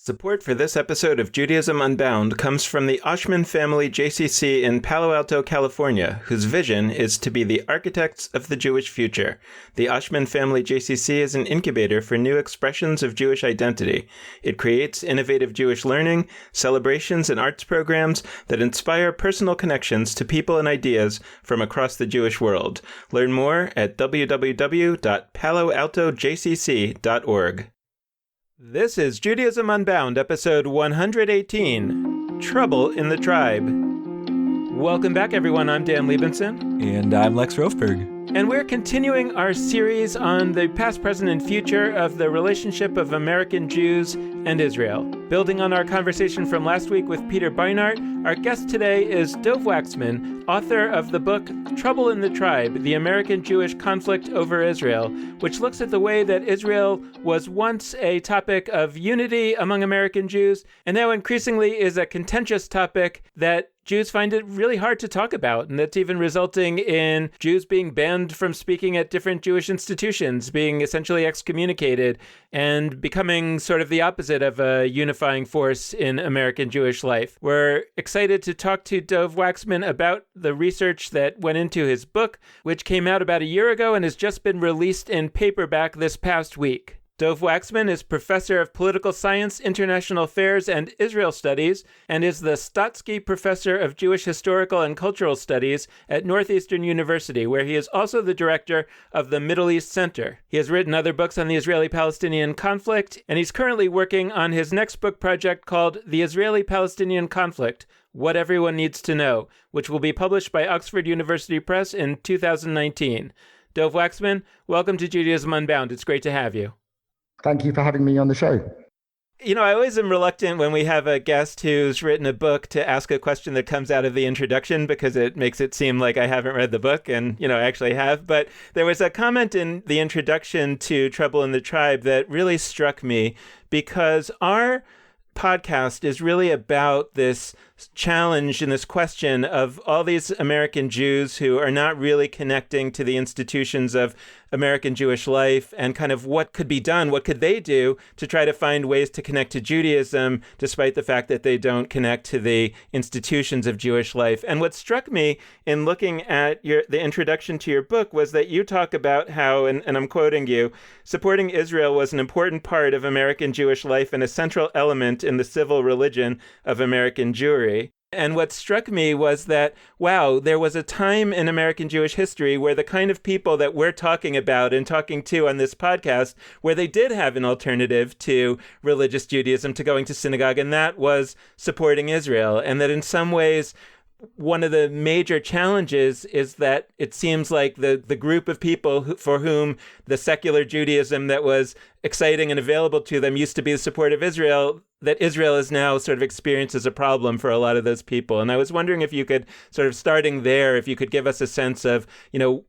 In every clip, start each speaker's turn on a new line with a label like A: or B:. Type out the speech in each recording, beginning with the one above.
A: Support for this episode of Judaism Unbound comes from the Waxman family JCC in Palo Alto, California, whose vision is to be the architects of the Jewish future. The Waxman family JCC is an incubator for new expressions of Jewish identity. It creates innovative Jewish learning, celebrations, and arts programs that inspire personal connections to people and ideas from across the Jewish world. Learn more at www.paloaltojcc.org. This is Judaism Unbound, episode 118, Trouble in the Tribe. Welcome back, everyone. I'm Dan Liebenson.
B: And I'm Lex Rofberg.
A: And we're continuing our series on the past, present, and future of the relationship of American Jews and Israel. Building on our conversation from last week with Peter Beinart, our guest today is Dov Waxman, author of the book Trouble in the Tribe, The American Jewish Conflict Over Israel, which looks at the way that Israel was once a topic of unity among American Jews, and now increasingly is a contentious topic that Jews find it really hard to talk about, and that's even resulting in Jews being banned from speaking at different Jewish institutions, being essentially excommunicated, and becoming sort of the opposite of a unifying force in American Jewish life. We're excited to talk to Dov Waxman about the research that went into his book, which came out about a year ago and has just been released in paperback this past week. Dov Waxman is professor of political science, international affairs, and Israel studies, and is the Stotsky Professor of Jewish Historical and Cultural Studies at Northeastern University, where he is also the director of the Middle East Center. He has written other books on the Israeli-Palestinian conflict, and he's currently working on his next book project called The Israeli-Palestinian Conflict: What Everyone Needs to Know, which will be published by Oxford University Press in 2019. Dov Waxman, welcome to Judaism Unbound. It's great to have you.
C: Thank you for having me on the show.
A: You know, I always am reluctant when we have a guest who's written a book to ask a question that comes out of the introduction because it makes it seem like I haven't read the book, and, I actually have. But there was a comment in the introduction to Trouble in the Tribe that really struck me, because our podcast is really about this challenge and this question of all these American Jews who are not really connecting to the institutions of American Jewish life, and kind of what could be done, what could they do to try to find ways to connect to Judaism, despite the fact that they don't connect to the institutions of Jewish life. And what struck me in looking at the introduction to your book was that you talk about how, and I'm quoting you, supporting Israel was an important part of American Jewish life and a central element in the civil religion of American Jewry. And what struck me was that, wow, there was a time in American Jewish history where the kind of people that we're talking about and talking to on this podcast, where they did have an alternative to religious Judaism, to going to synagogue, and that was supporting Israel. And that in some ways, one of the major challenges is that it seems like the group of people for whom the secular Judaism that was exciting and available to them used to be the support of Israel, that Israel is now sort of experienced as a problem for a lot of those people. And I was wondering if you could, sort of starting there, if you could give us a sense of,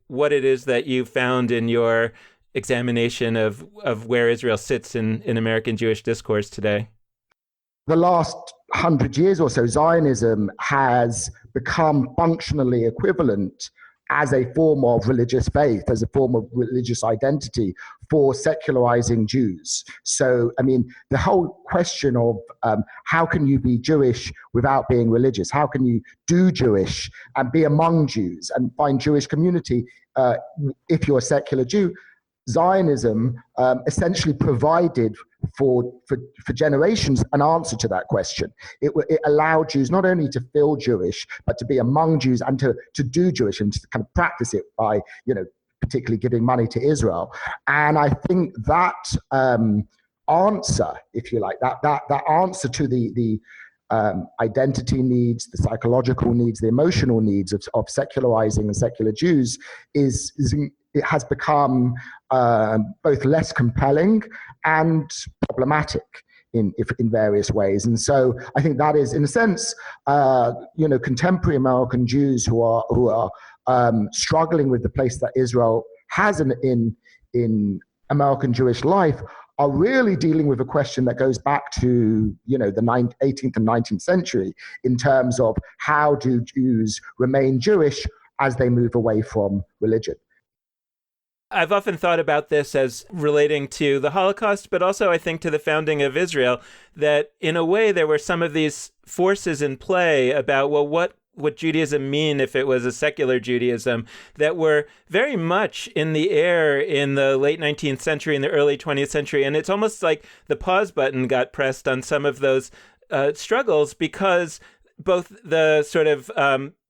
A: what it is that you found in your examination of where Israel sits in American Jewish discourse today.
C: The last 100 years or so, Zionism has become functionally equivalent as a form of religious faith, as a form of religious identity for secularizing Jews. So, the whole question of how can you be Jewish without being religious? How can you do Jewish and be among Jews and find Jewish community if you're a secular Jew? Zionism essentially provided for generations an answer to that question. It allowed Jews not only to feel Jewish, but to be among Jews and to do Jewish and to kind of practice it by, particularly giving money to Israel. And I think that answer, if you like, that answer to the identity needs, the psychological needs, the emotional needs of secularizing and secular Jews it has become both less compelling and problematic in various ways. And so I think that is, in a sense, contemporary American Jews who are struggling with the place that Israel has in American Jewish life are really dealing with a question that goes back to, the 18th and 19th century in terms of how do Jews remain Jewish as they move away from religion.
A: I've often thought about this as relating to the Holocaust, but also I think to the founding of Israel, that in a way there were some of these forces in play about, well, what would Judaism mean if it was a secular Judaism, that were very much in the air in the late 19th century and the early 20th century. And it's almost like the pause button got pressed on some of those struggles, because both the sort of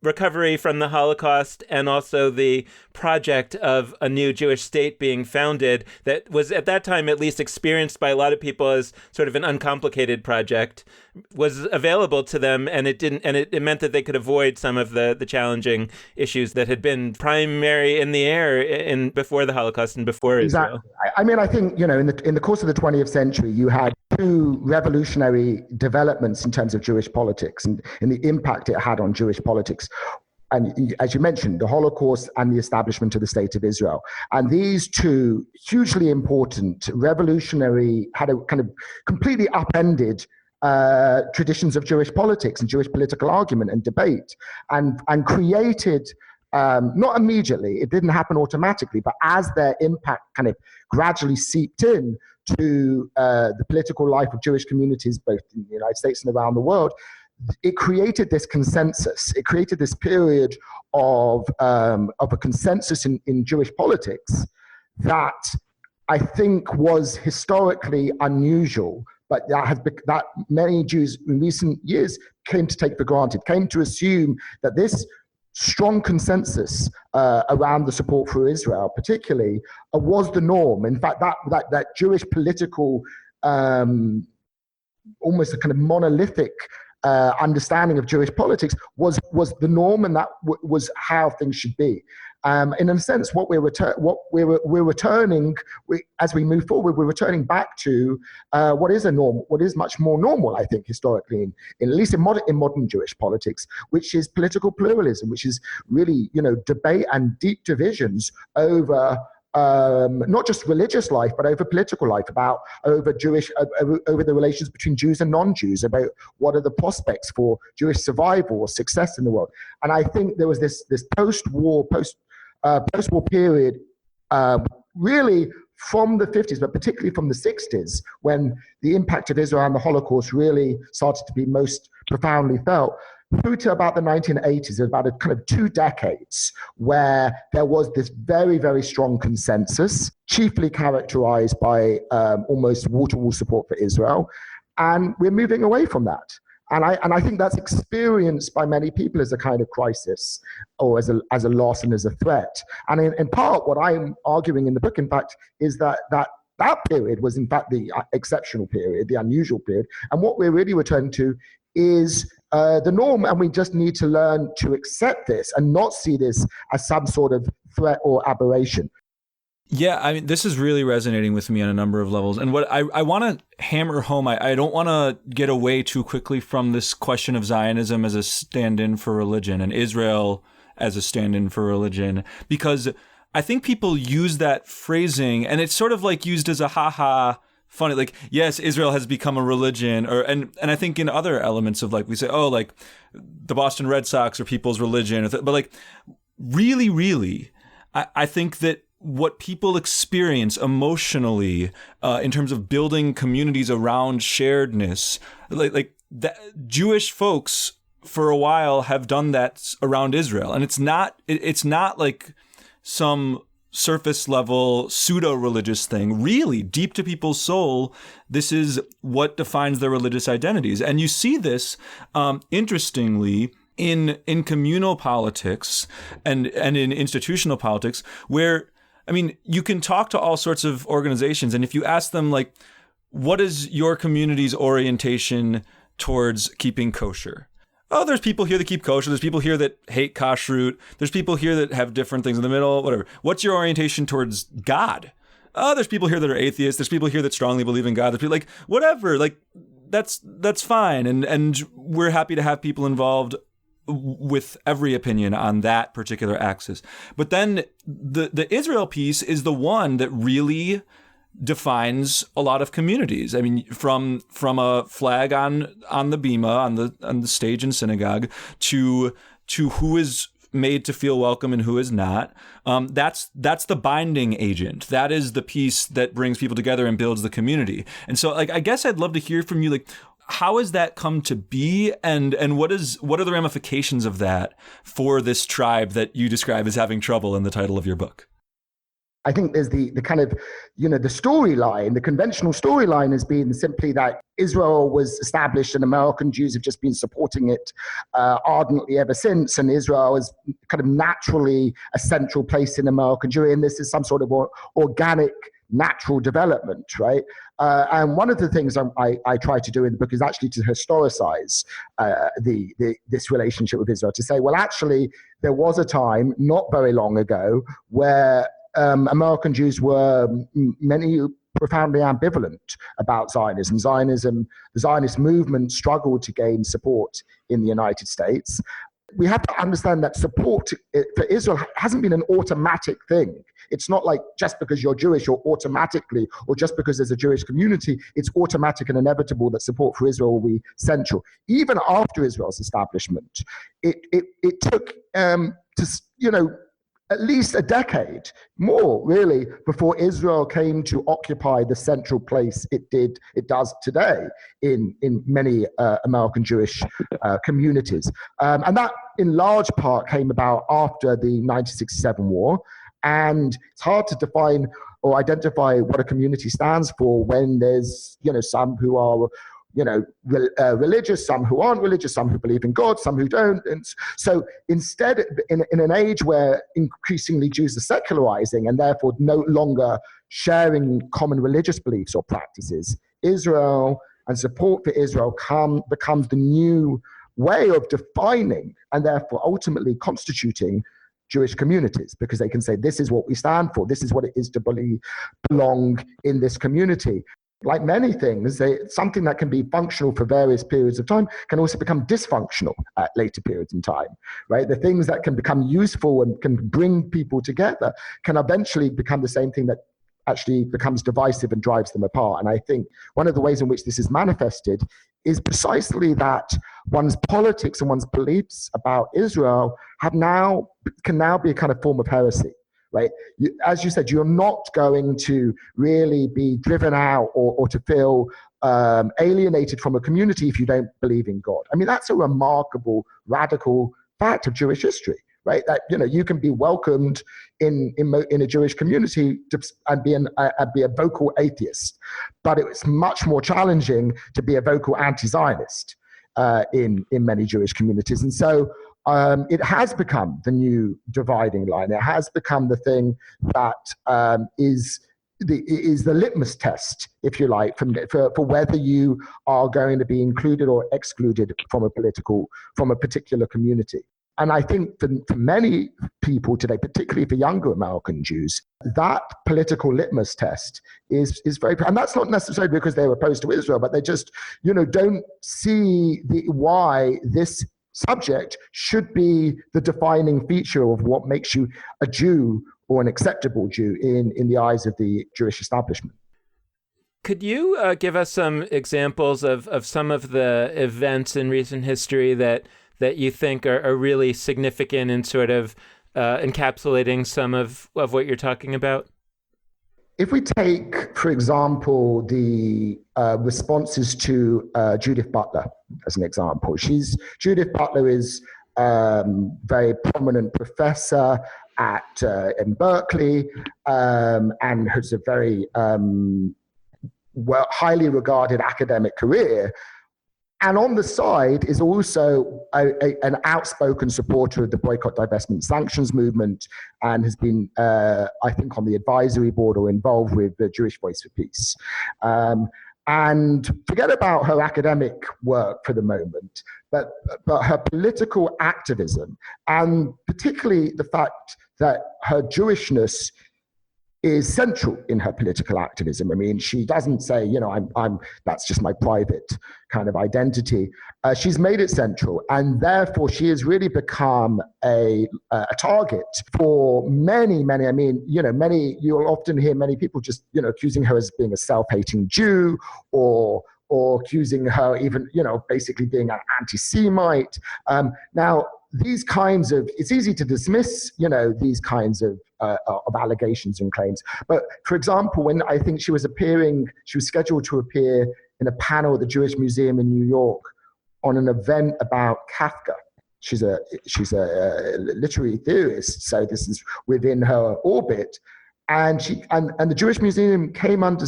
A: recovery from the Holocaust and also the project of a new Jewish state being founded, that was at that time at least experienced by a lot of people as sort of an uncomplicated project, was available to them, and it meant that they could avoid some of the challenging issues that had been primary in the air before the Holocaust and before
C: Exactly.
A: Israel.
C: I mean, I think, in the course of the 20th century, you had two revolutionary developments in terms of Jewish politics and the impact it had on Jewish politics. And as you mentioned, the Holocaust and the establishment of the State of Israel. And these two hugely important, revolutionary, had a kind of completely upended traditions of Jewish politics and Jewish political argument and debate, and created, not immediately, it didn't happen automatically, but as their impact kind of gradually seeped in to the political life of Jewish communities, both in the United States and around the world, it created this consensus. It created this period of a consensus in Jewish politics that I think was historically unusual, but that many Jews in recent years came to take for granted, came to assume that this strong consensus around the support for Israel, particularly, was the norm. In fact, that Jewish political, almost a kind of monolithic understanding of Jewish politics was the norm, and that was how things should be. In a sense, what we're returning as we move forward, we're returning back to what is much more normal, I think, historically, at least in modern Jewish politics, which is political pluralism, which is really, debate and deep divisions over not just religious life, but over political life, over the relations between Jews and non-Jews, about what are the prospects for Jewish survival or success in the world. And I think there was this post-war period, really from the 50s, but particularly from the 60s, when the impact of Israel and the Holocaust really started to be most profoundly felt, through to about the 1980s, about a kind of 2 decades where there was this very, very strong consensus, chiefly characterized by almost wall-to-wall support for Israel. And we're moving away from that. And I think that's experienced by many people as a kind of crisis, or as a loss and as a threat. And in part, what I'm arguing in the book, in fact, is that period was, in fact, the exceptional period, the unusual period. And what we're really returning to is the norm, and we just need to learn to accept this and not see this as some sort of threat or aberration.
B: Yeah, I mean, this is really resonating with me on a number of levels. And what I want to hammer home, I don't want to get away too quickly from this question of Zionism as a stand-in for religion and Israel as a stand-in for religion, because I think people use that phrasing and it's sort of like used as a ha-ha funny, like, yes, Israel has become a religion, and I think in other elements of, like, we say, oh, like the Boston Red Sox are people's religion, but like really, really, I think that what people experience emotionally in terms of building communities around sharedness, like that, Jewish folks for a while have done that around Israel, and it's not like some surface level pseudo-religious thing. Really, deep to people's soul, this is what defines their religious identities. And you see this, interestingly, in communal politics and in institutional politics, where, I mean, you can talk to all sorts of organizations, and if you ask them, like, what is your community's orientation towards keeping kosher? Oh, there's people here that keep kosher. There's people here that hate kashrut. There's people here that have different things in the middle, whatever. What's your orientation towards God? Oh, there's people here that are atheists. There's people here that strongly believe in God. There's people, like, whatever. Like, that's fine. And we're happy to have people involved with every opinion on that particular axis. But then the Israel piece is the one that really defines a lot of communities. I mean, from a flag on the bima, on the stage in synagogue, to who is made to feel welcome and who is not. That's the binding agent. That is the piece that brings people together and builds the community. And so, like, I guess I'd love to hear from you, like, how has that come to be, and what are the ramifications of that for this tribe that you describe as having trouble in the title of your book?
C: I think there's the kind of, the storyline, the conventional storyline has been simply that Israel was established and American Jews have just been supporting it ardently ever since. And Israel is kind of naturally a central place in American Jewry. And this is some sort of organic, natural development, right? And one of the things I try to do in the book is actually to historicize this relationship with Israel, to say, well, actually, there was a time not very long ago where American Jews were many profoundly ambivalent about Zionism. The Zionist movement struggled to gain support in the United States. We have to understand that support for Israel hasn't been an automatic thing. It's not like just because you're Jewish, you're automatically, or just because there's a Jewish community, it's automatic and inevitable that support for Israel will be central. Even after Israel's establishment, it took at least a decade more, really, before Israel came to occupy the central place it does today in many American Jewish communities. And that, in large part, came about after the 1967 war. And it's hard to define or identify what a community stands for when there's, some who are religious, some who aren't religious, some who believe in God, some who don't. And so instead, in an age where increasingly Jews are secularizing and therefore no longer sharing common religious beliefs or practices, Israel and support for Israel becomes the new way of defining and therefore ultimately constituting Jewish communities, because they can say, this is what we stand for, this is what it is to belong in this community. Like many things, something that can be functional for various periods of time can also become dysfunctional at later periods in time, right? The things that can become useful and can bring people together can eventually become the same thing that actually becomes divisive and drives them apart. And I think one of the ways in which this is manifested is precisely that one's politics and one's beliefs about Israel can now be a kind of form of heresy. Right? As you said, you're not going to really be driven out or to feel alienated from a community if you don't believe in God. I mean, that's a remarkable, radical fact of Jewish history, right? That, you can be welcomed in a Jewish community and be a vocal atheist, but it's much more challenging to be a vocal anti-Zionist in many Jewish communities. And so it has become the new dividing line. It has become the thing that is the litmus test, if you like, for whether you are going to be included or excluded from a particular community. And I think for many people today, particularly for younger American Jews, that political litmus test is very, and that's not necessarily because they're opposed to Israel, but they just, don't see why this subject should be the defining feature of what makes you a Jew or an acceptable Jew in the eyes of the Jewish establishment.
A: Could you give us some examples of some of the events in recent history that you think are really significant in sort of encapsulating some of what you're talking about?
C: If we take, for example, the responses to Judith Butler as an example, Judith Butler is a very prominent professor in Berkeley and has a very highly regarded academic career. And on the side is also an outspoken supporter of the boycott, divestment, sanctions movement, and has been, I think, on the advisory board or involved with the Jewish Voice for Peace. And forget about her academic work for the moment, but her political activism, and particularly the fact that her Jewishness is central in her political activism. I mean, she doesn't say, I'm that's just my private kind of identity. She's made it central, and therefore she has really become a target for many. I mean, you'll often hear many people just, accusing her as being a self-hating Jew or accusing her even, basically being an anti-Semite. Now, these kinds of, it's easy to dismiss, these kinds of allegations and claims. But for example, when I think she was scheduled to appear in a panel at the Jewish Museum in New York on an event about Kafka. She's a literary theorist, so this is within her orbit. And the Jewish Museum came under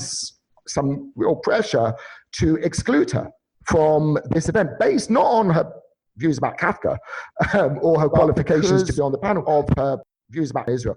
C: some real pressure to exclude her from this event, based not on her views about Kafka or her qualifications to be on the panel, of her views about Israel.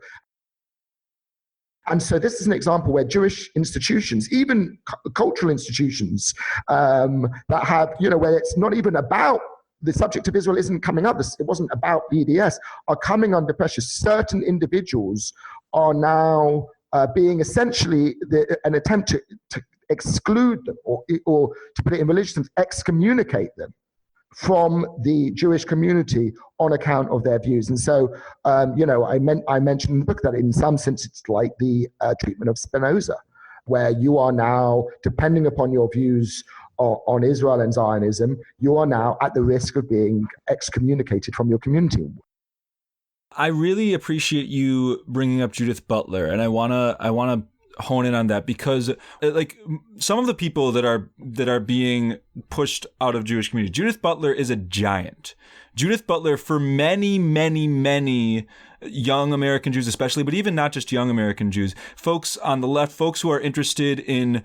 C: And so this is an example where Jewish institutions, even cultural institutions, that have, where it's not even about the subject of Israel isn't coming up, it wasn't about BDS, are coming under pressure. Certain individuals are now being essentially an attempt to exclude them, or to put it in religious terms, excommunicate them from the Jewish community on account of their views. And so, I mentioned in the book that in some sense it's like the treatment of Spinoza, where you are now, depending upon your views on Israel and Zionism, you are now at the risk of being excommunicated from your community.
B: I really appreciate you bringing up Judith Butler, and I wanna hone in on that, because like some of the people that are being pushed out of Jewish community, Judith Butler is a giant. Judith Butler, for many, many, many young American Jews especially, but even not just young American Jews, folks on the left, folks who are interested in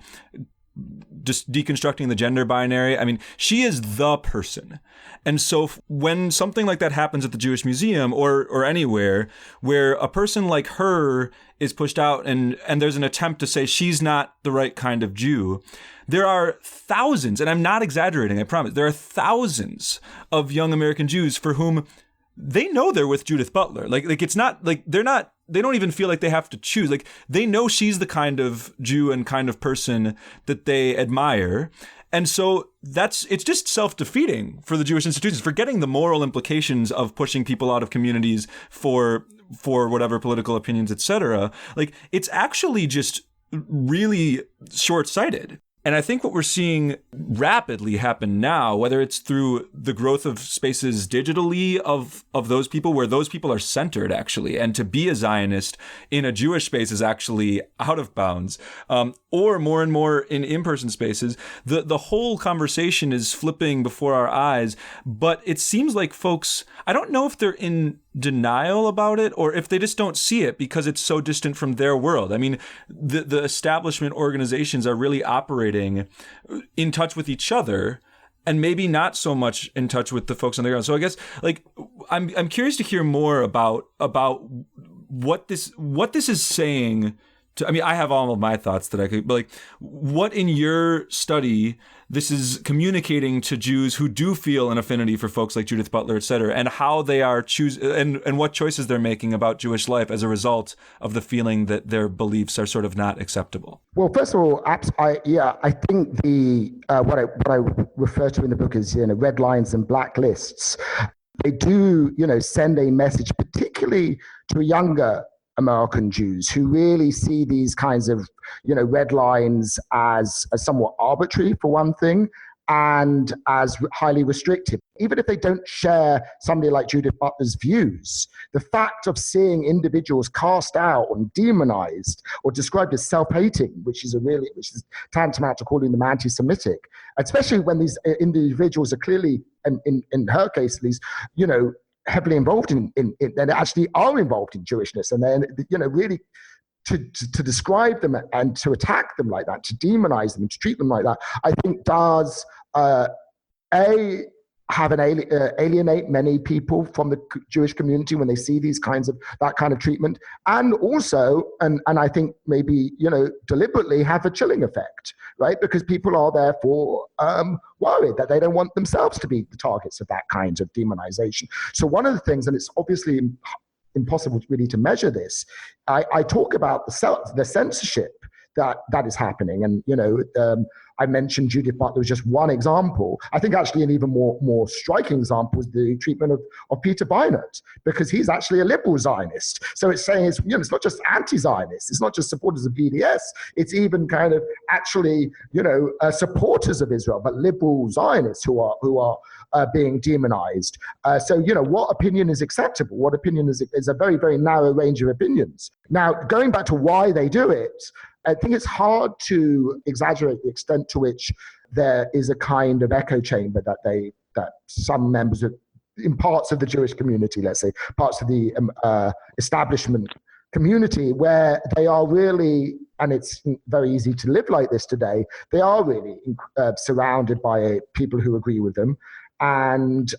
B: just deconstructing the gender binary. I mean, she is the person. And so when something like that happens at the Jewish Museum or anywhere where a person like her is pushed out and there's an attempt to say she's not the right kind of Jew, there are thousands, and I'm not exaggerating, I promise, there are thousands of young American Jews for whom they know they're with Judith Butler. Like it's not like they don't even feel like they have to choose. Like they know she's the kind of Jew and kind of person that they admire. And so it's just self-defeating for the Jewish institutions, forgetting the moral implications of pushing people out of communities for whatever political opinions, etc. Like it's actually just really short-sighted. And I think what we're seeing rapidly happen now, whether it's through the growth of spaces digitally of those people, where those people are centered actually, and to be a Zionist in a Jewish space is actually out of bounds, or more and more in in-person spaces, the whole conversation is flipping before our eyes. But it seems like folks, I don't know if they're in denial about it or if they just don't see it because it's so distant from their world. I mean, the establishment organizations are really operating in touch with each other and maybe not so much in touch with the folks on the ground. So I guess like I'm curious to hear more about what this is saying to, I mean, I have all of my thoughts that I could, but like what in your study this is communicating to Jews who do feel an affinity for folks like Judith Butler, et cetera, and how they are and what choices they're making about Jewish life as a result of the feeling that their beliefs are sort of not acceptable.
C: Well, first of all, I think the what I refer to in the book is red lines and blacklists. They do send a message, particularly to younger American Jews who really see these kinds of, red lines as somewhat arbitrary for one thing, and as highly restrictive. Even if they don't share somebody like Judith Butler's views, the fact of seeing individuals cast out and demonized or described as self-hating, which is tantamount to calling them anti-Semitic, especially when these individuals are clearly, in her case at least, heavily involved in and actually are involved in Jewishness, and then really to describe them and to attack them like that, to demonize them and to treat them like that, I think does alienate many people from the Jewish community when they see that kind of treatment, and also and I think maybe deliberately have a chilling effect, right? Because people are therefore worried that they don't want themselves to be the targets of that kind of demonization. So one of the things, and it's obviously impossible really to measure this, I talk about the censorship that is happening, and I mentioned Judith Butler was just one example. I think actually an even more striking example is the treatment of Peter Beinart, because he's actually a liberal Zionist. So it's saying it's not just anti-Zionist, it's not just supporters of BDS, it's even kind of actually supporters of Israel, but liberal Zionists who are being demonized. So what opinion is acceptable? What opinion is a very, very narrow range of opinions. Now, going back to why they do it, I think it's hard to exaggerate the extent to which there is a kind of echo chamber that some members in parts of the Jewish community, let's say, parts of the establishment community, where they are really, and it's very easy to live like this today, they are really surrounded by people who agree with them. And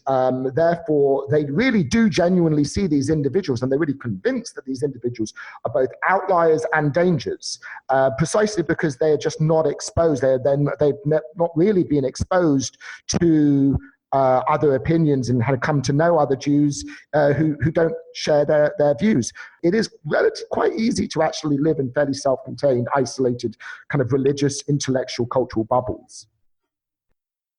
C: therefore, they really do genuinely see these individuals, and they're really convinced that these individuals are both outliers and dangers, precisely because they are just not exposed. They've not really been exposed to other opinions and had come to know other Jews who don't share their views. It is quite easy to actually live in fairly self-contained, isolated, kind of religious, intellectual, cultural bubbles.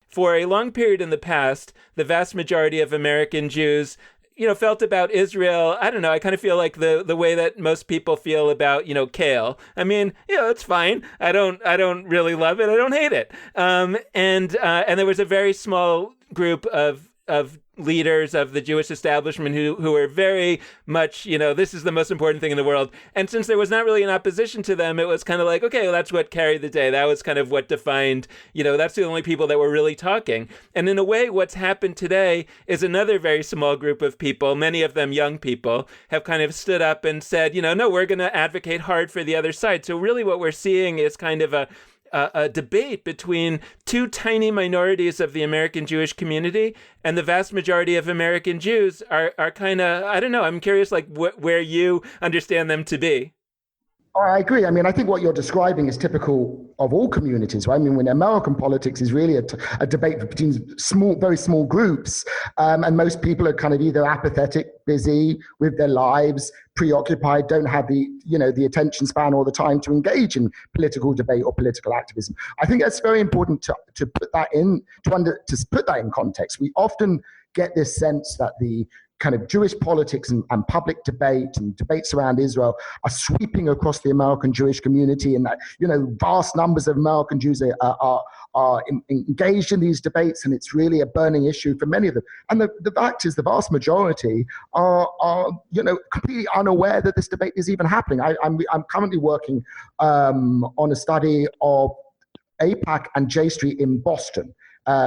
A: For a long period in the past, the vast majority of American Jews, felt about Israel, I don't know, I kind of feel like the way that most people feel about, kale. I mean, it's fine. I don't really love it. I don't hate it. And there was a very small group of leaders of the Jewish establishment who were very much, this is the most important thing in the world. And since there was not really an opposition to them, it was kind of like, okay, well, that's what carried the day. That was kind of what defined, that's the only people that were really talking. And in a way, what's happened today is another very small group of people, many of them young people, have kind of stood up and said, no, we're going to advocate hard for the other side. So really what we're seeing is kind of a debate between two tiny minorities of the American Jewish community, and the vast majority of American Jews are kind of, I don't know, I'm curious where you understand them to be.
C: I agree. I mean, I think what you're describing is typical of all communities, right? I mean, when American politics is really a debate between very small groups, and most people are kind of either apathetic, busy with their lives, preoccupied, don't have the attention span all the time to engage in political debate or political activism. I think that's very important to put that in, to put that in context. We often get this sense that the kind of Jewish politics and public debate and debates around Israel are sweeping across the American Jewish community, and that vast numbers of American Jews are engaged in these debates, and it's really a burning issue for many of them. And the fact is, the vast majority are completely unaware that this debate is even happening. I'm currently working on a study of AIPAC and J Street in Boston,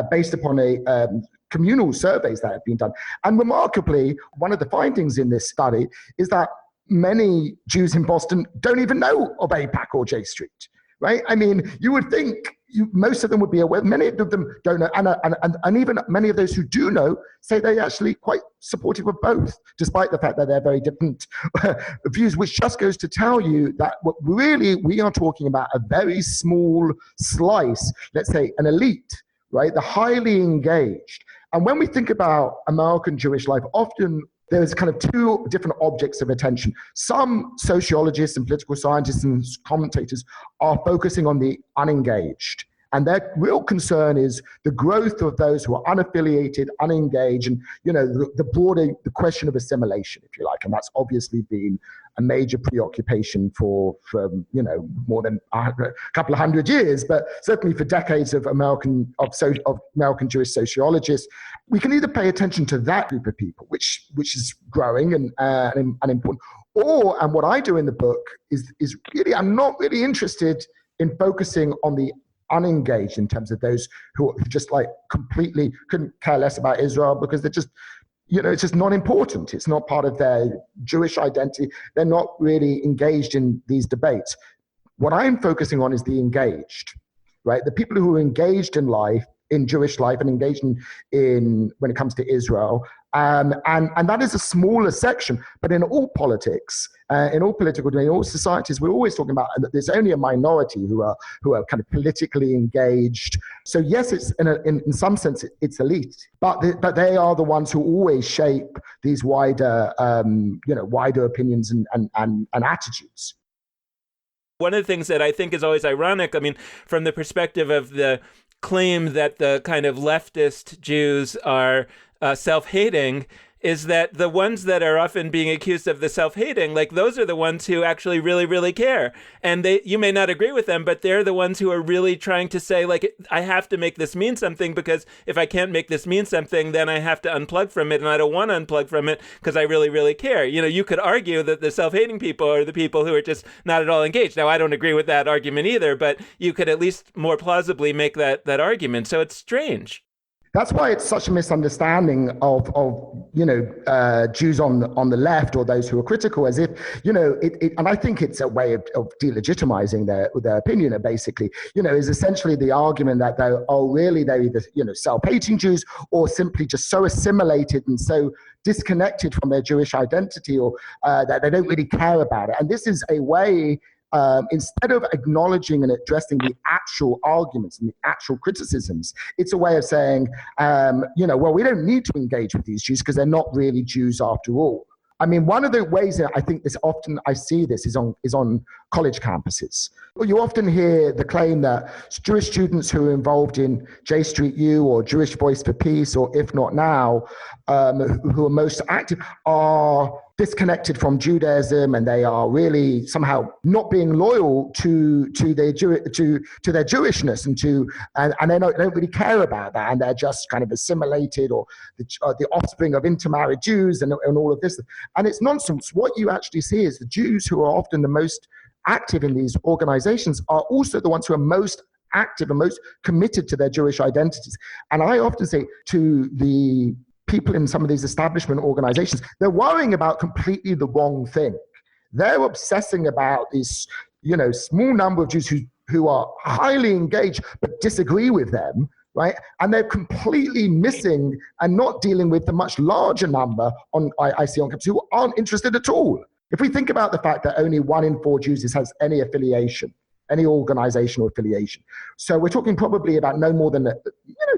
C: based upon a communal surveys that have been done. And remarkably, one of the findings in this study is that many Jews in Boston don't even know of AIPAC or J Street, right? I mean, you would think most of them would be aware. Many of them don't know. And even many of those who do know say they're actually quite supportive of both, despite the fact that they're very different views, which just goes to tell you that what really we are talking about a very small slice, let's say an elite, right? The highly engaged. And when we think about American Jewish life, often there's kind of two different objects of attention. Some sociologists and political scientists and commentators are focusing on the unengaged. And their real concern is the growth of those who are unaffiliated, unengaged, and the question of assimilation, if you like. And that's obviously been a major preoccupation for more than a couple of hundred years, but certainly for decades of American Jewish sociologists. We can either pay attention to that group of people, which is growing and important, and what I do in the book is really, I'm not really interested in focusing on the unengaged, in terms of those who just completely couldn't care less about Israel because they're just, it's just not important. It's not part of their Jewish identity. They're not really engaged in these debates. What I'm focusing on is the engaged, right? The people who are engaged in life, in Jewish life, and engaged in when it comes to Israel. And that is a smaller section, but in all politics, in all political, in all societies, we're always talking about that there's only a minority who are kind of politically engaged. So yes, it's in some sense it's elite, but they are the ones who always shape these wider opinions and attitudes.
A: One of the things that I think is always ironic, I mean, from the perspective of the claim that the kind of leftist Jews are self-hating, is that the ones that are often being accused of the self-hating, like those are the ones who actually really, really care. And you may not agree with them, but they're the ones who are really trying to say, like, I have to make this mean something, because if I can't make this mean something, then I have to unplug from it. And I don't want to unplug from it because I really, really care. You know, you could argue that the self-hating people are the people who are just not at all engaged. Now, I don't agree with that argument either, but you could at least more plausibly make that argument. So it's strange.
C: That's why it's such a misunderstanding of Jews on the left, or those who are critical, as if, and I think it's a way of delegitimizing their opinion, basically, is essentially the argument that they're either, self-hating Jews, or simply just so assimilated and so disconnected from their Jewish identity, or that they don't really care about it. And this is a way, instead of acknowledging and addressing the actual arguments and the actual criticisms, it's a way of saying, well, we don't need to engage with these Jews because they're not really Jews after all. I mean, one of the ways that I think I see this is on college campuses. You often hear the claim that Jewish students who are involved in J Street U or Jewish Voice for Peace, or If Not Now, who are most active, are disconnected from Judaism, and they are really somehow not being loyal to their Jewishness, and they don't really care about that, and they're just kind of assimilated, or the offspring of intermarried Jews, and all of this. And it's nonsense. What you actually see is the Jews who are often the most active in these organizations are also the ones who are most active and most committed to their Jewish identities. And I often say to the people in some of these establishment organizations, they're worrying about completely the wrong thing. They're obsessing about this, small number of Jews who are highly engaged but disagree with them, right? And they're completely missing and not dealing with the much larger number I see on campus who aren't interested at all. If we think about the fact that only 1 in 4 Jews has any affiliation, any organizational affiliation. So we're talking probably about no more than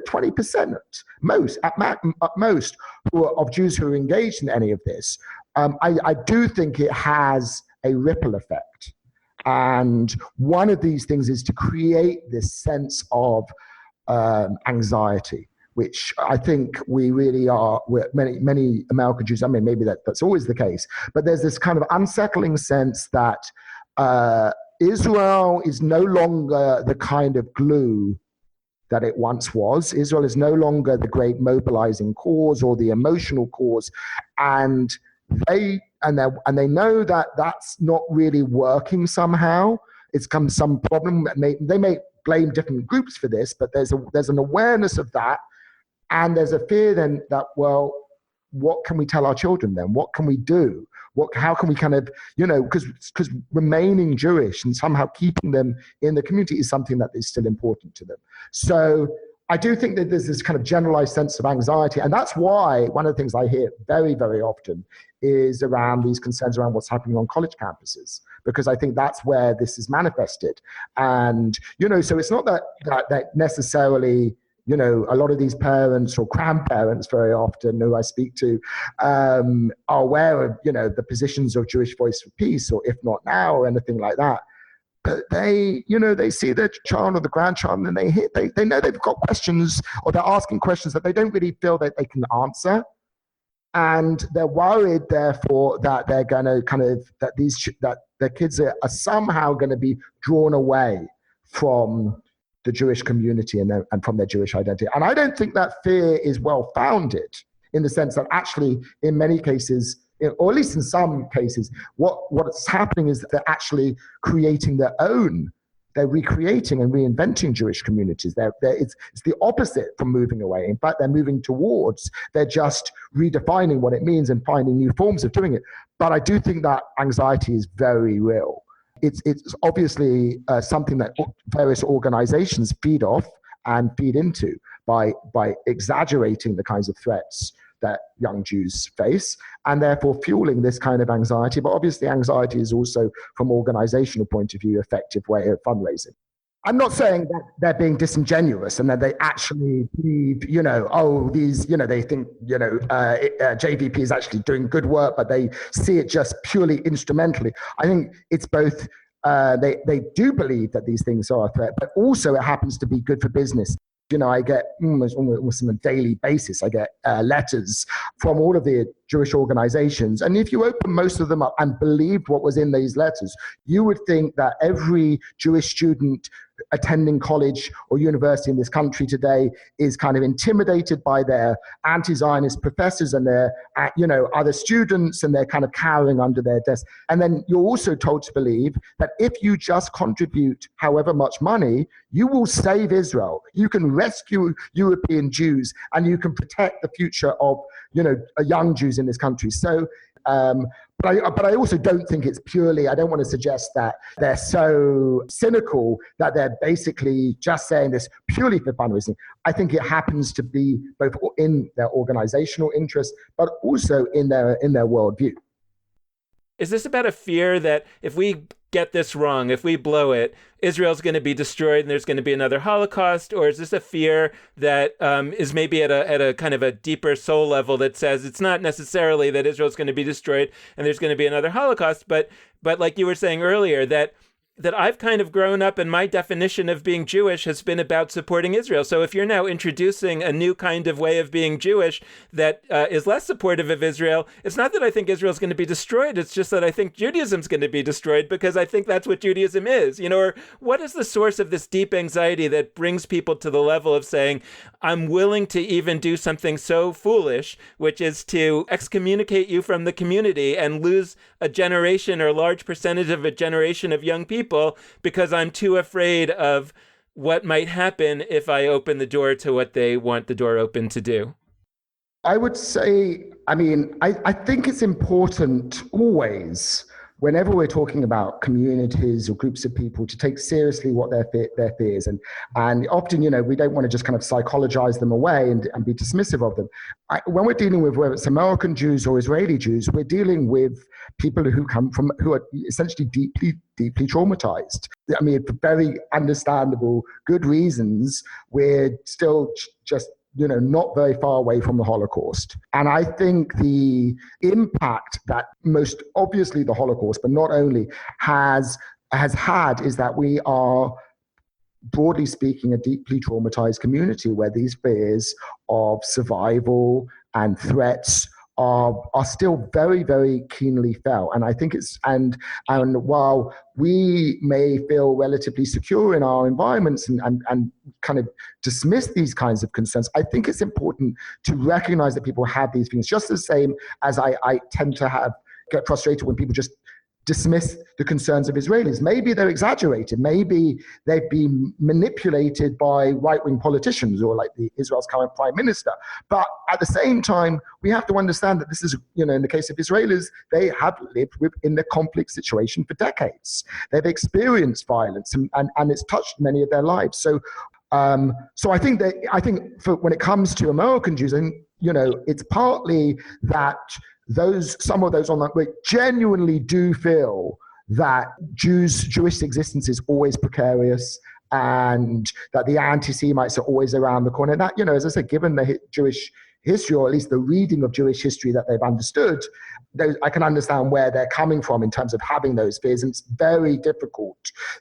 C: 20% at most of Jews who are engaged in any of this. I do think it has a ripple effect. And one of these things is to create this sense of anxiety, which I think we really are, many American Jews, I mean, maybe that's always the case, but there's this kind of unsettling sense that Israel is no longer the kind of glue that it once was. Israel is no longer the great mobilizing cause or the emotional cause, and they know that that's not really working somehow. It's come some problem. They may blame different groups for this, but there's an awareness of that, and there's a fear then that, well, what can we tell our children then? What can we do? How can we kind of, because remaining Jewish and somehow keeping them in the community is something that is still important to them. So I do think that there's this kind of generalized sense of anxiety. And that's why one of the things I hear very, very often is around these concerns around what's happening on college campuses, because I think that's where this is manifested. And, so it's not that necessarily, a lot of these parents or grandparents very often who I speak to are aware of, the positions of Jewish Voice for Peace or If Not Now or anything like that. But they see their child or the grandchild and they know they've got questions, or they're asking questions that they don't really feel that they can answer. And they're worried, therefore, that they're going to that their kids are somehow going to be drawn away from the Jewish community and from their Jewish identity. And I don't think that fear is well founded, in the sense that actually in many cases, or at least in some cases, what's happening is that they're actually creating their own. They're recreating and reinventing Jewish communities. It's the opposite from moving away. In fact, they're moving towards. They're just redefining what it means and finding new forms of doing it. But I do think that anxiety is very real. It's obviously something that various organizations feed off and feed into by exaggerating the kinds of threats that young Jews face, and therefore fueling this kind of anxiety. But obviously anxiety is also, from organizational point of view, effective way of fundraising. I'm not saying that they're being disingenuous and that they actually believe, they think, JVP is actually doing good work, but they see it just purely instrumentally. I think it's both They do believe that these things are a threat, but also it happens to be good for business. I get almost on a daily basis, I get letters from all of the Jewish organizations. And if you open most of them up and believed what was in these letters, you would think that every Jewish student attending college or university in this country today is kind of intimidated by their anti-Zionist professors and their, other students, and they're kind of cowering under their desk. And then you're also told to believe that if you just contribute however much money, you will save Israel. You can rescue European Jews and you can protect the future of, young Jews in this country. So, but I also don't think it's purely, I don't want to suggest that they're so cynical that they're basically just saying this purely for fundraising. I think it happens to be both in their organizational interest, but also in their worldview.
A: Is this about a fear that if we get this wrong, if we blow it, Israel's going to be destroyed and there's going to be another Holocaust? Or is this a fear that is maybe at a kind of a deeper soul level that says it's not necessarily that Israel's going to be destroyed and there's going to be another Holocaust, but like you were saying earlier, that I've kind of grown up and my definition of being Jewish has been about supporting Israel. So if you're now introducing a new kind of way of being Jewish that is less supportive of Israel, it's not that I think Israel's going to be destroyed. It's just that I think Judaism's going to be destroyed because I think that's what Judaism is. Or what is the source of this deep anxiety that brings people to the level of saying, I'm willing to even do something so foolish, which is to excommunicate you from the community and lose a generation or a large percentage of a generation of young people because I'm too afraid of what might happen if I open the door to what they want the door open to do?
C: I would say, I think it's important always, whenever we're talking about communities or groups of people, to take seriously what their fears. And often, we don't want to just kind of psychologize them away and be dismissive of them. When we're dealing with whether it's American Jews or Israeli Jews, we're dealing with people who are essentially deeply traumatized. For very understandable, good reasons, we're still just not very far away from the Holocaust. And I think the impact that most obviously the Holocaust, but not only, has had is that we are, broadly speaking, a deeply traumatized community where these fears of survival and threats are still very, very keenly felt. And I think and while we may feel relatively secure in our environments and kind of dismiss these kinds of concerns, I think it's important to recognize that people have these things, just the same as I tend to get frustrated when people just dismiss the concerns of Israelis. Maybe they're exaggerated. Maybe they've been manipulated by right-wing politicians or like Israel's current prime minister. But at the same time, we have to understand that this is, in the case of Israelis, they have lived in the conflict situation for decades. They've experienced violence and it's touched many of their lives. So I think when it comes to American Jews, it's partly that some of those on that way genuinely do feel that Jewish existence is always precarious and that the anti-Semites are always around the corner. And that, as I said, given the Jewish history, or at least the reading of Jewish history that they've understood, I can understand where they're coming from in terms of having those fears. And it's very difficult,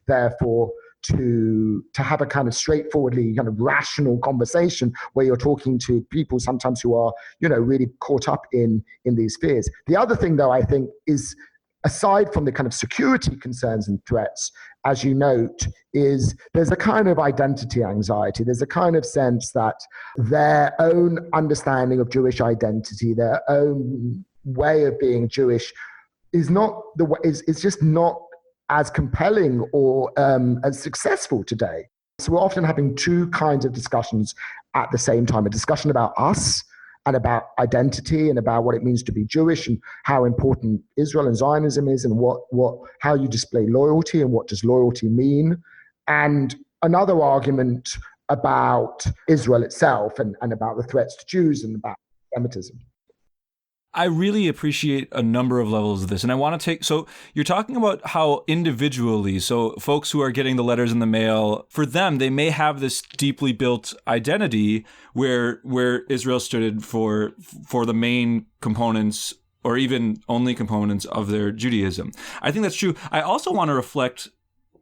C: therefore, to have a kind of straightforwardly kind of rational conversation where you're talking to people sometimes who are, really caught up in these fears. The other thing, though, I think is, aside from the kind of security concerns and threats, as you note, is there's a kind of identity anxiety. There's a kind of sense that their own understanding of Jewish identity, their own way of being Jewish is just not as compelling or as successful today. So we're often having two kinds of discussions at the same time: a discussion about us and about identity and about what it means to be Jewish and how important Israel and Zionism is and how you display loyalty and what does loyalty mean, and another argument about Israel itself and about the threats to Jews and about Semitism.
B: I really appreciate a number of levels of this. And I want to so you're talking about how individually, so folks who are getting the letters in the mail, for them, they may have this deeply built identity where Israel stood for the main components or even only components of their Judaism. I think that's true. I also want to reflect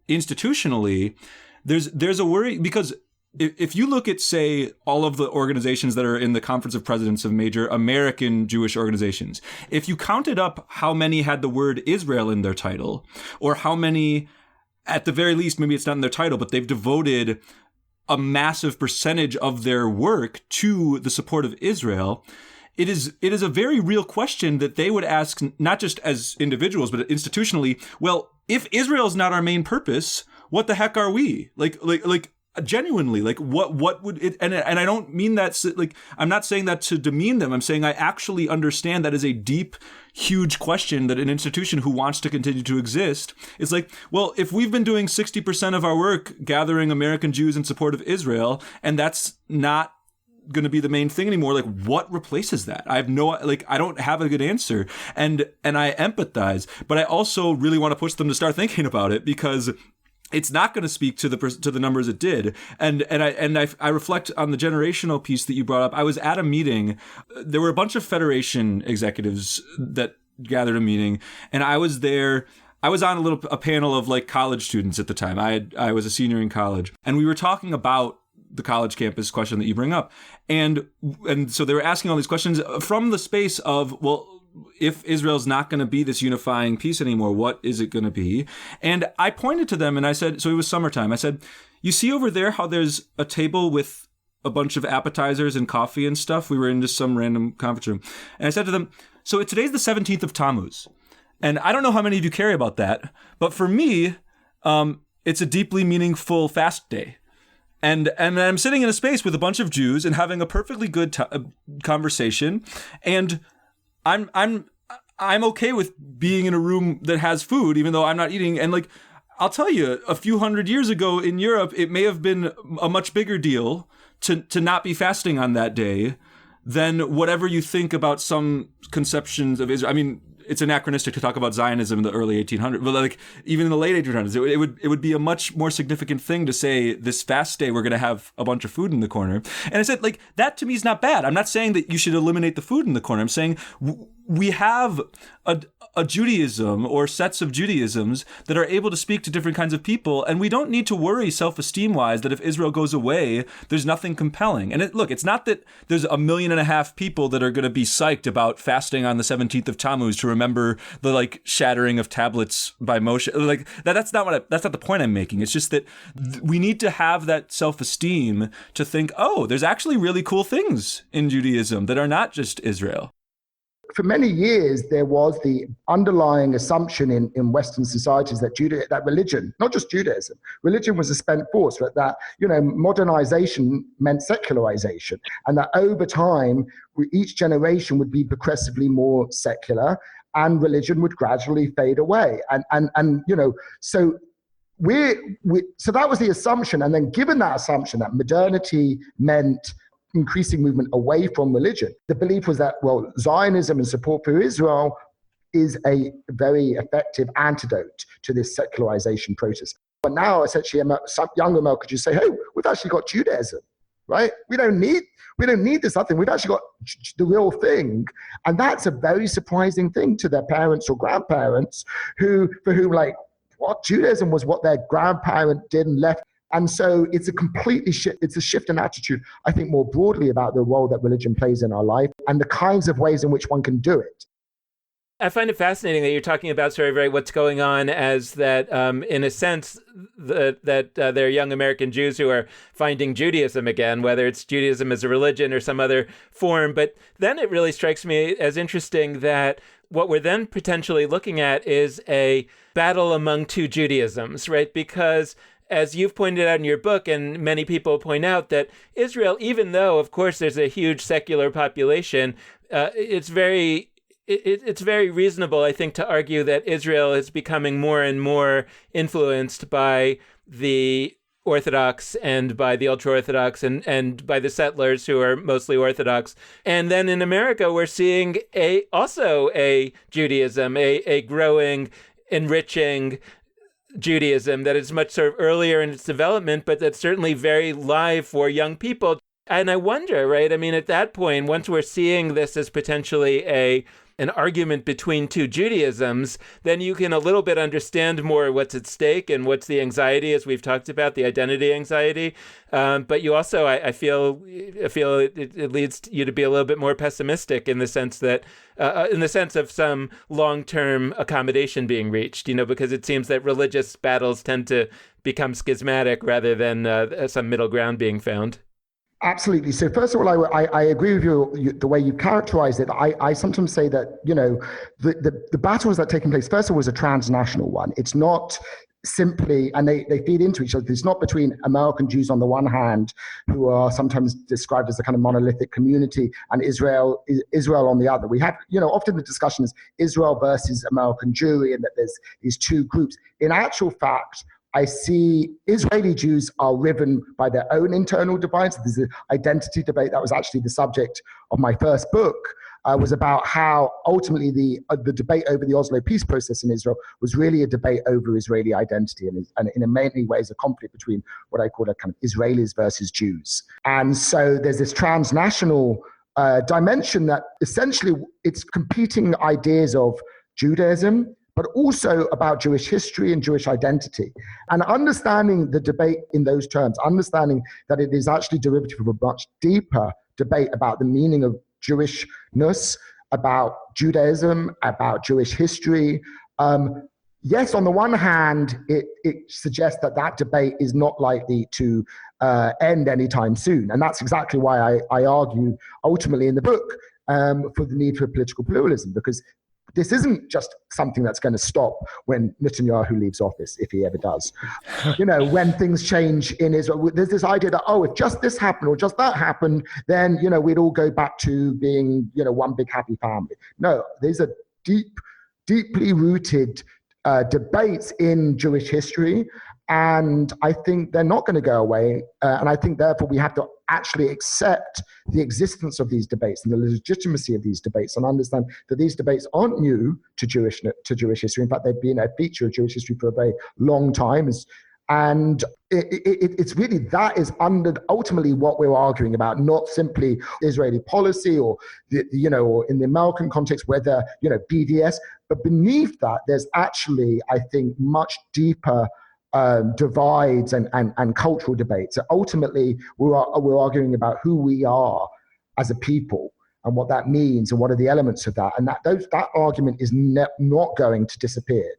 B: institutionally, there's a worry because if you look at, say, all of the organizations that are in the Conference of Presidents of major American Jewish organizations, if you counted up how many had the word Israel in their title, or how many, at the very least, maybe it's not in their title, but they've devoted a massive percentage of their work to the support of Israel, it is a very real question that they would ask, not just as individuals, but institutionally, well, if Israel is not our main purpose, what the heck are we? Like genuinely, like what would it, and I don't mean that, like, I'm not saying that to demean them. I'm saying I actually understand that is a deep, huge question that an institution who wants to continue to exist is like, well, if we've been doing 60% of our work gathering American Jews in support of Israel, and that's not going to be the main thing anymore, like, what replaces that? I don't have a good answer, and I empathize, but I also really want to push them to start thinking about it, because it's not going to speak to the numbers it did. And I reflect on the generational piece that you brought up. I was at a meeting. There were a bunch of Federation executives that gathered a meeting, and I was there. I was on a panel of like college students at the time. I was a senior in college, and we were talking about the college campus question that you bring up. And so they were asking all these questions from the space of, well, if Israel's not going to be this unifying piece anymore, what is it going to be? And I pointed to them and I said, so it was summertime. I said, you see over there how there's a table with a bunch of appetizers and coffee and stuff? We were in just some random conference room. And I said to them, so today's the 17th of Tammuz. And I don't know how many of you care about that, but for me, it's a deeply meaningful fast day. And I'm sitting in a space with a bunch of Jews and having a perfectly good conversation. And I'm okay with being in a room that has food, even though I'm not eating. And like, I'll tell you, a few hundred years ago in Europe, it may have been a much bigger deal to not be fasting on that day than whatever you think about some conceptions of Israel. I mean, it's anachronistic to talk about Zionism in the early 1800s, but like even in the late 1800s, it would be a much more significant thing to say this fast day we're going to have a bunch of food in the corner. And I said, like, that to me is not bad. I'm not saying that you should eliminate the food in the corner. I'm saying we have a Judaism or sets of Judaisms that are able to speak to different kinds of people, and we don't need to worry self-esteem wise that if Israel goes away, there's nothing compelling. And it's not that there's 1.5 million people that are going to be psyched about fasting on the 17th of Tammuz to remember the like shattering of tablets by Moshe. Like that's not the point I'm making. It's just that we need to have that self-esteem to think, oh, there's actually really cool things in Judaism that are not just Israel.
C: For many years, there was the underlying assumption in Western societies that that religion, not just Judaism, religion was a spent force, but that, modernization meant secularization, and that over time, each generation would be progressively more secular, and religion would gradually fade away. So so that was the assumption. And then given that assumption that modernity meant increasing movement away from religion, the belief was that, well, Zionism and support for Israel is a very effective antidote to this secularization process. But now, essentially, some young Americans just say, hey, we've actually got Judaism, right? We don't need this other thing. We've actually got the real thing. And that's a very surprising thing to their parents or grandparents for whom, like, what Judaism was what their grandparent did and left. And so it's a shift in attitude, I think, more broadly about the role that religion plays in our life and the kinds of ways in which one can do it.
A: I find it fascinating that you're talking about sort of right, what's going on as that, in a sense, that there are young American Jews who are finding Judaism again, whether it's Judaism as a religion or some other form. But then it really strikes me as interesting that what we're then potentially looking at is a battle among two Judaisms, right? Because as you've pointed out in your book, and many people point out, that Israel, even though, of course, there's a huge secular population, it's very reasonable, I think, to argue that Israel is becoming more and more influenced by the Orthodox and by the ultra-Orthodox and by the settlers who are mostly Orthodox. And then in America, we're seeing also a Judaism, a growing, enriching Judaism that is much sort of earlier in its development, but that's certainly very live for young people. And I wonder, right? I mean, at that point, once we're seeing this as potentially an argument between two Judaisms, then you can a little bit understand more what's at stake and what's the anxiety, as we've talked about, the identity anxiety. But you also, I feel it leads you to be a little bit more pessimistic in the sense that, in the sense of some long-term accommodation being reached, because it seems that religious battles tend to become schismatic rather than some middle ground being found.
C: Absolutely. So first of all, I agree with you the way you characterized it. I sometimes say that, the battles that are taking place, first of all, was a transnational one. It's not simply, and they feed into each other. It's not between American Jews on the one hand, who are sometimes described as a kind of monolithic community, and Israel on the other. We have, often the discussion is Israel versus American Jewry, and that there's these two groups. In actual fact, I see Israeli Jews are riven by their own internal divides. There's an identity debate that was actually the subject of my first book, was about how ultimately the debate over the Oslo peace process in Israel was really a debate over Israeli identity and in many ways a conflict between what I call a kind of Israelis versus Jews. And so there's this transnational dimension that essentially it's competing ideas of Judaism, but also about Jewish history and Jewish identity. And understanding the debate in those terms, understanding that it is actually derivative of a much deeper debate about the meaning of Jewishness, about Judaism, about Jewish history. Yes, on the one hand, it suggests that debate is not likely to end anytime soon. And that's exactly why I argue ultimately in the book for the need for political pluralism, because this isn't just something that's going to stop when Netanyahu leaves office, if he ever does. When things change in Israel, there's this idea that, if just this happened or just that happened, then, we'd all go back to being, one big happy family. No, there's a deeply rooted debates in Jewish history. And I think they're not going to go away. And I think, therefore, we have to actually accept the existence of these debates and the legitimacy of these debates and understand that these debates aren't new to Jewish history. In fact, they've been a feature of Jewish history for a very long time. And it's really that is ultimately what we're arguing about, not simply Israeli policy or, or in the American context, whether, BDS. But beneath that, there's actually, I think, much deeper divides and cultural debates. So ultimately, we're arguing about who we are as a people and what that means and what are the elements of that. And that argument is not going to disappear.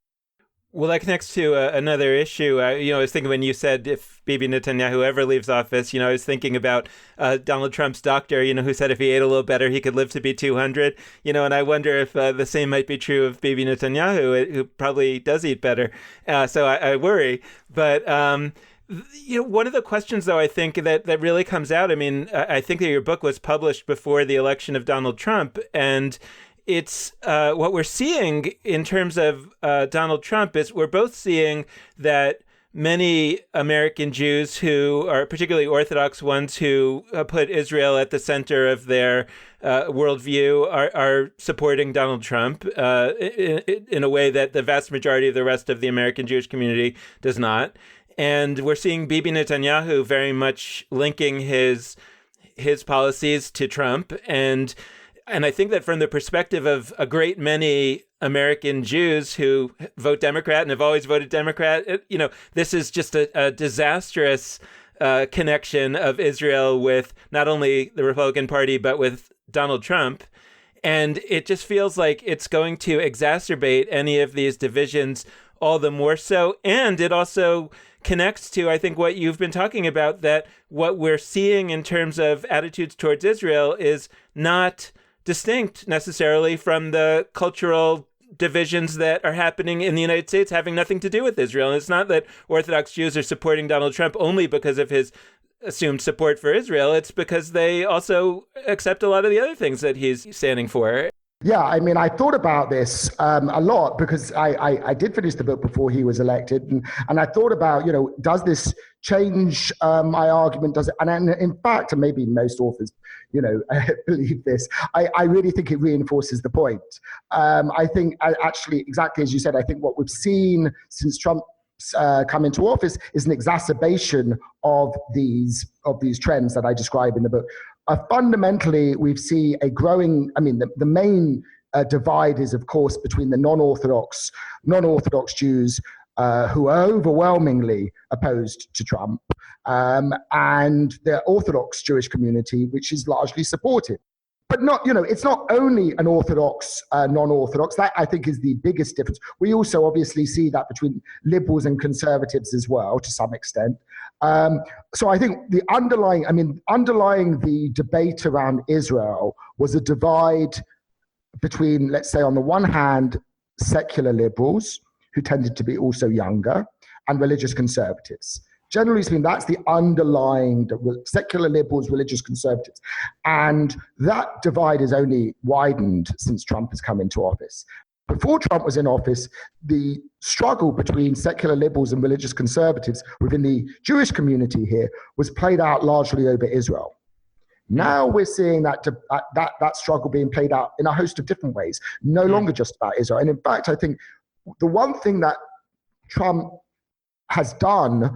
A: Well, that connects to another issue. I was thinking when you said if Bibi Netanyahu ever leaves office, I was thinking about Donald Trump's doctor, who said if he ate a little better, he could live to be 200. And I wonder if the same might be true of Bibi Netanyahu, who probably does eat better. So I worry. But one of the questions, though, I think that really comes out. I mean, I think that your book was published before the election of Donald Trump, and it's what we're seeing in terms of Donald Trump is we're both seeing that many American Jews who are particularly Orthodox ones who put Israel at the center of their worldview are supporting Donald Trump in a way that the vast majority of the rest of the American Jewish community does not. And we're seeing Bibi Netanyahu very much linking his policies to Trump. And I think that from the perspective of a great many American Jews who vote Democrat and have always voted Democrat, this is just a disastrous connection of Israel with not only the Republican Party, but with Donald Trump. And it just feels like it's going to exacerbate any of these divisions all the more so. And it also connects to, I think, what you've been talking about, that what we're seeing in terms of attitudes towards Israel is not distinct necessarily from the cultural divisions that are happening in the United States, having nothing to do with Israel. And it's not that Orthodox Jews are supporting Donald Trump only because of his assumed support for Israel. It's because they also accept a lot of the other things that he's standing for.
C: Yeah, I mean, I thought about this a lot because I did finish the book before he was elected. And I thought about, does this change my argument? Does it? And in fact, and maybe most authors, believe this, I really think it reinforces the point. I think actually, exactly as you said, I think what we've seen since Trump come into office is an exacerbation of these trends that I describe in the book. Fundamentally, we see a growing. I mean, the main divide is, of course, between the non-Orthodox Jews who are overwhelmingly opposed to Trump, and the Orthodox Jewish community, which is largely supportive. But it's not only an Orthodox, non-Orthodox. That, I think, is the biggest difference. We also obviously see that between liberals and conservatives as well, to some extent. So I think the underlying the debate around Israel was a divide between, let's say, on the one hand, secular liberals, who tended to be also younger, and religious conservatives. Generally speaking, that's the underlying secular liberals, religious conservatives. And that divide has only widened since Trump has come into office. Before Trump was in office, the struggle between secular liberals and religious conservatives within the Jewish community here was played out largely over Israel. Now we're seeing that struggle being played out in a host of different ways, no longer just about Israel. And in fact, I think the one thing that Trump has done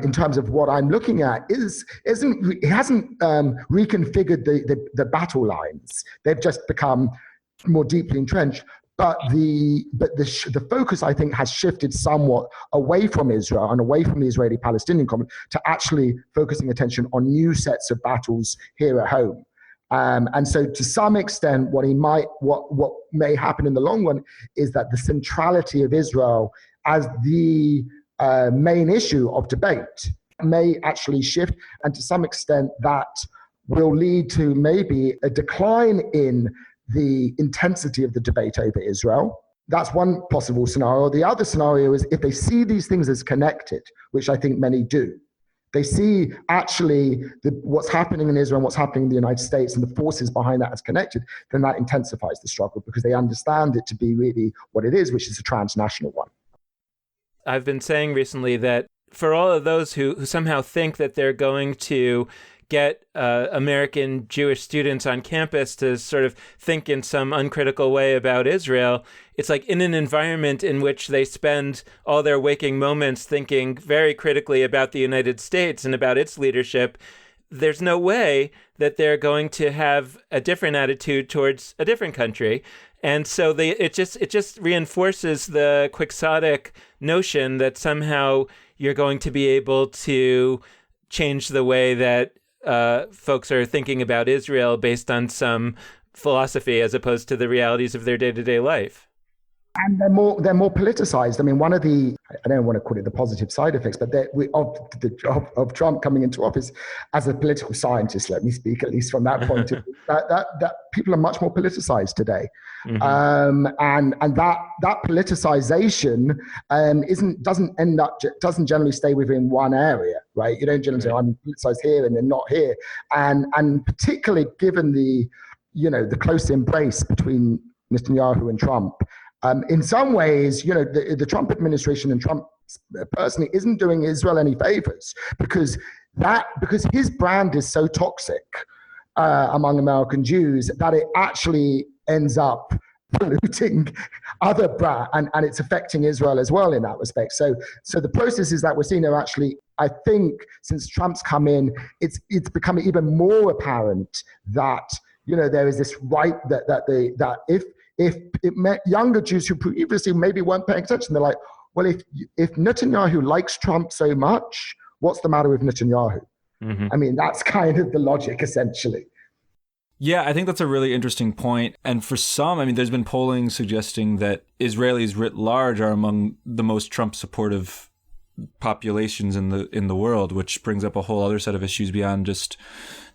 C: in terms of what I'm looking at he hasn't reconfigured the battle lines. They've just become more deeply entrenched. But the focus, I think, has shifted somewhat away from Israel and away from the Israeli-Palestinian conflict to actually focusing attention on new sets of battles here at home. And so, to some extent, what may happen in the long run is that the centrality of Israel as the main issue of debate may actually shift, and to some extent, that will lead to maybe a decline in the intensity of the debate over Israel. That's one possible scenario. The other scenario is if they see these things as connected, which I think many do. They see actually what's happening in Israel and what's happening in the United States and the forces behind that as connected, then that intensifies the struggle because they understand it to be really what it is, which is a transnational one.
A: I've been saying recently that for all of those who somehow think that they're going to get American Jewish students on campus to sort of think in some uncritical way about Israel, it's like in an environment in which they spend all their waking moments thinking very critically about the United States and about its leadership, there's no way that they're going to have a different attitude towards a different country. And so it just reinforces the quixotic notion that somehow you're going to be able to change the way that folks are thinking about Israel based on some philosophy as opposed to the realities of their day-to-day life.
C: And they're more politicized. I mean, one of the, I don't want to call it the positive side effects, but of Trump coming into office as a political scientist, let me speak at least from that point of view, that people are much more politicized today. Mm-hmm. And that politicization doesn't generally stay within one area, right? You don't generally say, I'm politicized here and then not here. And particularly given the close embrace between Netanyahu and Trump, in some ways, the Trump administration and Trump personally isn't doing Israel any favors because his brand is so toxic among American Jews that it actually ends up polluting other brand and it's affecting Israel as well in that respect. So the processes that we're seeing are actually, I think, since Trump's come in, it's become even more apparent that there is this right that if it met younger Jews who previously maybe weren't paying attention, they're like, well, if Netanyahu likes Trump so much, what's the matter with Netanyahu? Mm-hmm. I mean, that's kind of the logic, essentially.
B: Yeah, I think that's a really interesting point. And for some, I mean, there's been polling suggesting that Israelis writ large are among the most Trump-supportive populations in the world, which brings up a whole other set of issues beyond just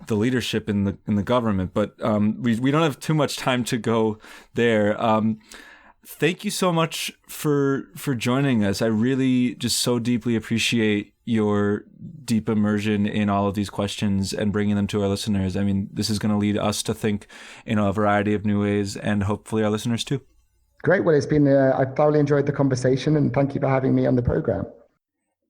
B: the leadership in the government. But we don't have too much time to go there. Thank you so much for joining us. I really just so deeply appreciate your deep immersion in all of these questions and bringing them to our listeners. I mean, this is going to lead us to think in a variety of new ways, and hopefully our listeners too. Great.
C: Well, it's been I've thoroughly enjoyed the conversation, and thank you for having me on the program.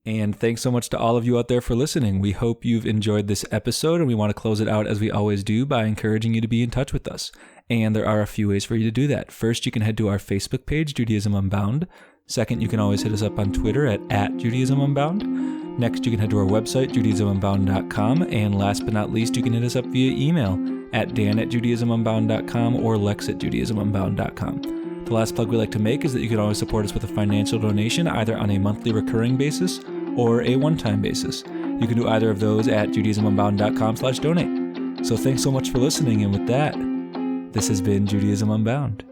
B: And thanks so much to all of you out there for listening. We hope you've enjoyed this episode, and we want to close it out as we always do by encouraging you to be in touch with us. And there are a few ways for you to do that. First, you can head to our Facebook page, Judaism Unbound. Second, you can always hit us up on Twitter at @JudaismUnbound. Next, you can head to our website, JudaismUnbound.com. And last but not least, you can hit us up via email at dan@JudaismUnbound.com or lex@JudaismUnbound.com. The last plug we like to make is that you can always support us with a financial donation, either on a monthly recurring basis or a one-time basis. You can do either of those at JudaismUnbound.com/donate. So thanks so much for listening, and with that, this has been Judaism Unbound.